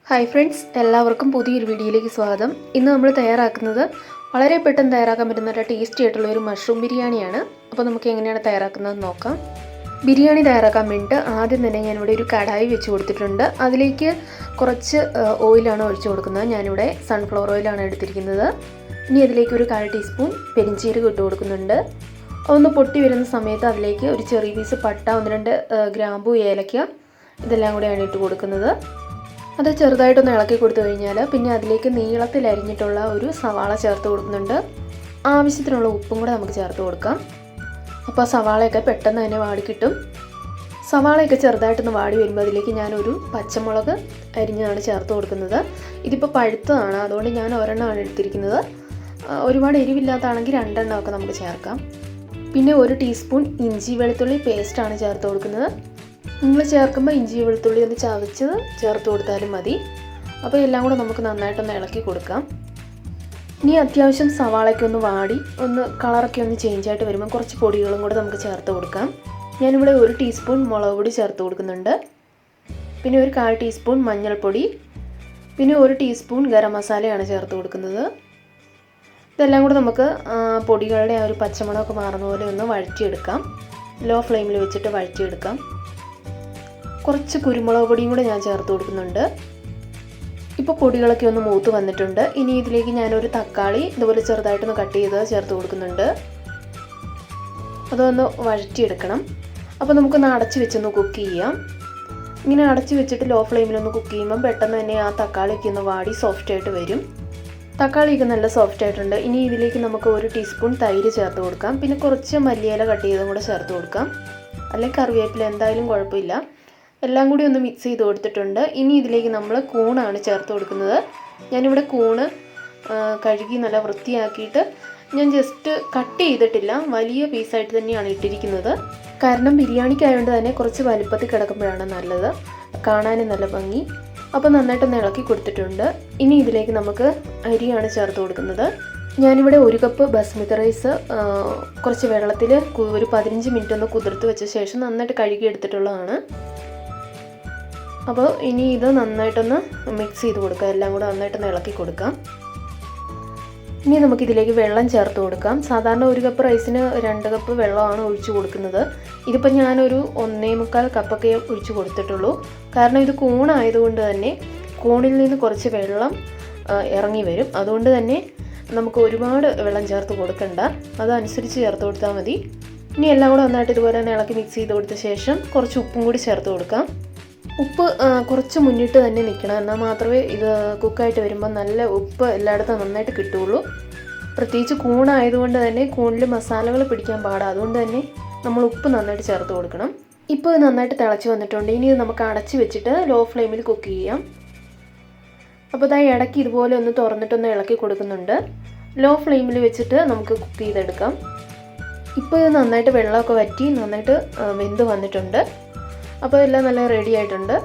Hi friends, എല്ലാവർക്കും പുതിയൊരു വീഡിയോയിലേക്ക് സ്വാഗതം. ഇന്ന് നമ്മൾ തയ്യാറാക്കുന്നത് വളരെ പെട്ടെന്ന് തയ്യാറാക്കാൻ പറ്റുന്ന ഒരു ടേസ്റ്റി ആയിട്ടുള്ള ഒരു മഷ്റൂം ബിരിയാണിയാണ്. അപ്പോൾ നമുക്ക് എങ്ങനെയാണ് തയ്യാറാക്കുന്നത് നോക്കാം. ബിരിയാണി തയ്യാറാക്കാൻ വേണ്ടിയിട്ട് ആദ്യം തന്നെ ഞാനിവിടെ ഒരു കടായി വെച്ച് കൊടുത്തിട്ടുണ്ട്. അതിലേക്ക് കുറച്ച് ഓയിലാണ് ഒഴിച്ചു കൊടുക്കുന്നത്. ഞാനിവിടെ സൺഫ്ലവർ ഓയിലാണ് എടുത്തിരിക്കുന്നത്. ഇനി അതിലേക്ക് ഒരു 1/4 ടീസ്പൂൺ പെരിഞ്ചീരകം ഇട്ട് കൊടുക്കുന്നുണ്ട്. ഒന്ന് പൊട്ടി വരുന്ന സമയത്ത് അതിലേക്ക് ഒരു ചെറിയ പീസ് പട്ട, 1-2 ഗ്രാമ്പു, ഏലക്ക ഇതെല്ലാം കൂടെയാണ് ഇട്ട് കൊടുക്കുന്നത്. അത് ചെറുതായിട്ടൊന്ന് ഇളക്കി കൊടുത്തു കഴിഞ്ഞാൽ പിന്നെ അതിലേക്ക് നീളത്തിൽ അരിഞ്ഞിട്ടുള്ള ഒരു സവാള ചേർത്ത് കൊടുക്കുന്നുണ്ട്. ആവശ്യത്തിനുള്ള ഉപ്പും കൂടെ നമുക്ക് ചേർത്ത് കൊടുക്കാം. അപ്പോൾ സവാളയൊക്കെ പെട്ടെന്ന് തന്നെ വാടിക്കിട്ടും. സവാളയൊക്കെ ചെറുതായിട്ടൊന്ന് വാടി വരുമ്പോൾ അതിലേക്ക് ഞാനൊരു പച്ചമുളക് അരിഞ്ഞാണ് ചേർത്ത് കൊടുക്കുന്നത്. ഇതിപ്പോൾ പഴുത്തതാണ്, അതുകൊണ്ട് ഞാൻ ഒരെണ്ണമാണ് എടുത്തിരിക്കുന്നത്. ഒരുപാട് എരിവില്ലാത്തതാണെങ്കിൽ 2 എണ്ണമൊക്കെ നമുക്ക് ചേർക്കാം. പിന്നെ 1 ടീസ്പൂൺ ഇഞ്ചി വെളുത്തുള്ളി പേസ്റ്റാണ് ചേർത്ത് കൊടുക്കുന്നത്. നിങ്ങൾ ചേർക്കുമ്പോൾ ഇഞ്ചി വെളുത്തുള്ളി ഒന്ന് ചതച്ചത് ചേർത്ത് കൊടുത്താലും മതി. അപ്പോൾ എല്ലാം കൂടെ നമുക്ക് നന്നായിട്ടൊന്ന് ഇളക്കി കൊടുക്കാം. ഇനി അത്യാവശ്യം സവാളയ്ക്ക് ഒന്ന് വാടി ഒന്ന് കളറൊക്കെ ഒന്ന് ചേഞ്ച് ആയിട്ട് വരുമ്പോൾ കുറച്ച് പൊടികളും കൂടെ നമുക്ക് ചേർത്ത് കൊടുക്കാം. ഞാനിവിടെ 1 ടീസ്പൂൺ മുളക് പൊടി ചേർത്ത് കൊടുക്കുന്നുണ്ട്. പിന്നെ ഒരു 1/4 ടീസ്പൂൺ മഞ്ഞൾപ്പൊടി, പിന്നെ 1 ടീസ്പൂൺ ഗരം മസാലയാണ് ചേർത്ത് കൊടുക്കുന്നത്. ഇതെല്ലാം കൂടെ നമുക്ക് പൊടികളുടെ ആ ഒരു പച്ചമണമൊക്കെ മാറുന്ന പോലെ ഒന്ന് വഴറ്റിയെടുക്കാം. ലോ ഫ്ലെയിമിൽ വെച്ചിട്ട് വഴറ്റിയെടുക്കാം. കുറച്ച് കുരുമുളക് പൊടിയും കൂടെ ഞാൻ ചേർത്ത് കൊടുക്കുന്നുണ്ട്. ഇപ്പോൾ പൊടികളൊക്കെ ഒന്ന് മൂത്ത് വന്നിട്ടുണ്ട്. ഇനി ഇതിലേക്ക് ഞാനൊരു തക്കാളി ഇതുപോലെ ചെറുതായിട്ടൊന്ന് കട്ട് ചെയ്ത് ചേർത്ത് കൊടുക്കുന്നുണ്ട്. അതൊന്ന് വഴറ്റിയെടുക്കണം. അപ്പോൾ നമുക്കൊന്ന് അടച്ച് വെച്ചൊന്ന് കുക്ക് ചെയ്യാം. ഇങ്ങനെ അടച്ച് വെച്ചിട്ട് ലോ ഫ്ലെയിമിലൊന്ന് കുക്ക് ചെയ്യുമ്പം പെട്ടെന്ന് തന്നെ ആ തക്കാളിയൊക്കെ ഒന്ന് വാടി സോഫ്റ്റായിട്ട് വരും. തക്കാളിയൊക്കെ നല്ല സോഫ്റ്റ് ആയിട്ടുണ്ട്. ഇനി ഇതിലേക്ക് നമുക്ക് 1 ടീസ്പൂൺ തൈര് ചേർത്ത് കൊടുക്കാം. പിന്നെ കുറച്ച് മല്ലിയില കട്ട് ചെയ്തും കൂടെ ചേർത്ത് കൊടുക്കാം. അല്ലെങ്കിൽ കറിവേപ്പില, എന്തായാലും കുഴപ്പമില്ല. എല്ലാം കൂടി ഒന്ന് മിക്സ് ചെയ്ത് കൊടുത്തിട്ടുണ്ട്. ഇനി ഇതിലേക്ക് നമ്മൾ കൂണാണ് ചേർത്ത് കൊടുക്കുന്നത്. ഞാനിവിടെ കൂണ് കഴുകി നല്ല വൃത്തിയാക്കിയിട്ട് ഞാൻ ജസ്റ്റ് കട്ട് ചെയ്തിട്ടില്ല, വലിയ പീസായിട്ട് തന്നെയാണ് ഇട്ടിരിക്കുന്നത്. കാരണം ബിരിയാണിക്കായതുകൊണ്ട് തന്നെ കുറച്ച് വലുപ്പത്തിൽ കിടക്കുമ്പോഴാണ് നല്ലത്, കാണാനും നല്ല ഭംഗി. അപ്പോൾ നന്നായിട്ടൊന്ന് ഇളക്കി കൊടുത്തിട്ടുണ്ട്. ഇനി ഇതിലേക്ക് നമുക്ക് അരിയാണ് ചേർത്ത് കൊടുക്കുന്നത്. ഞാനിവിടെ 1 കപ്പ് ബസ്മതി റൈസ് കുറച്ച് വെള്ളത്തിൽ ഒരു 15 മിനിറ്റ് ഒന്ന് കുതിർത്ത് വെച്ച ശേഷം നന്നായിട്ട് കഴുകി എടുത്തിട്ടുള്ളതാണ്. അപ്പോൾ ഇനി ഇത് നന്നായിട്ടൊന്ന് മിക്സ് ചെയ്ത് കൊടുക്കാം. എല്ലാം കൂടെ നന്നായിട്ടൊന്ന് ഇളക്കി കൊടുക്കാം. ഇനി നമുക്കിതിലേക്ക് വെള്ളം ചേർത്ത് കൊടുക്കാം. സാധാരണ 1 കപ്പ് റൈസിന് 2 കപ്പ് വെള്ളമാണ് ഒഴിച്ചു കൊടുക്കുന്നത്. ഇതിപ്പോൾ ഞാനൊരു 1.25 കപ്പൊക്കെ ഒഴിച്ചു കൊടുത്തിട്ടുള്ളൂ. കാരണം ഇത് കൂണായതുകൊണ്ട് തന്നെ കൂണിൽ നിന്ന് കുറച്ച് വെള്ളം ഇറങ്ങി വരും. അതുകൊണ്ട് തന്നെ നമുക്ക് ഒരുപാട് വെള്ളം ചേർത്ത് കൊടുക്കണ്ട, അതനുസരിച്ച് ചേർത്ത് കൊടുത്താൽ മതി. ഇനി എല്ലാം കൂടെ നന്നായിട്ട് ഇതുപോലെ തന്നെ ഇളക്കി മിക്സ് ചെയ്ത് കൊടുത്ത ശേഷം കുറച്ച് ഉപ്പും കൂടി ചേർത്ത് കൊടുക്കാം. ഉപ്പ് കുറച്ച് മുന്നിട്ട് തന്നെ നിൽക്കണം, എന്നാൽ മാത്രമേ ഇത് കുക്കായിട്ട് വരുമ്പോൾ നല്ല ഉപ്പ് എല്ലായിടത്തും നന്നായിട്ട് കിട്ടുകയുള്ളൂ. പ്രത്യേകിച്ച് കൂണായതുകൊണ്ട് തന്നെ കൂണിൽ മസാലകൾ പിടിക്കാൻ പാടാം. അതുകൊണ്ട് തന്നെ നമ്മൾ ഉപ്പ് നന്നായിട്ട് ചേർത്ത് കൊടുക്കണം. ഇപ്പോൾ ഇത് നന്നായിട്ട് തിളച്ച് വന്നിട്ടുണ്ട്. ഇനി ഇത് നമുക്ക് അടച്ച് വെച്ചിട്ട് ലോ ഫ്ലെയിമിൽ കുക്ക് ചെയ്യാം. അപ്പോൾ ഇതാ ഇടയ്ക്ക് ഇതുപോലെ ഒന്ന് തുറന്നിട്ടൊന്ന് ഇളക്കി കൊടുക്കുന്നുണ്ട്. ലോ ഫ്ലെയിമിൽ വെച്ചിട്ട് നമുക്ക് കുക്ക് ചെയ്തെടുക്കാം. ഇപ്പോൾ ഇത് നന്നായിട്ട് വെള്ളമൊക്കെ വറ്റി നന്നായിട്ട് വെന്ത് വന്നിട്ടുണ്ട്. അപ്പോൾ എല്ലാം നല്ല റെഡി ആയിട്ടുണ്ട്.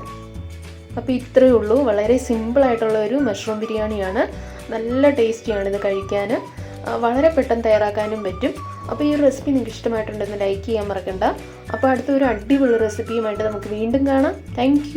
അപ്പോൾ ഇത്രയേ ഉള്ളൂ. വളരെ സിമ്പിളായിട്ടുള്ള ഒരു മഷ്റൂം ബിരിയാണിയാണ്. നല്ല ടേസ്റ്റിയാണ് ഇത് കഴിക്കാൻ. വളരെ പെട്ടെന്ന് തയ്യാറാക്കാനും പറ്റും. അപ്പോൾ ഈ റെസിപ്പി നിങ്ങൾക്ക് ഇഷ്ടമായിട്ടുണ്ടെന്ന് ലൈക്ക് ചെയ്യാൻ മറക്കണ്ട. അപ്പോൾ അടുത്തൊരു അടിപൊളി റെസിപ്പിയുമായിട്ട് നമുക്ക് വീണ്ടും കാണാം. താങ്ക്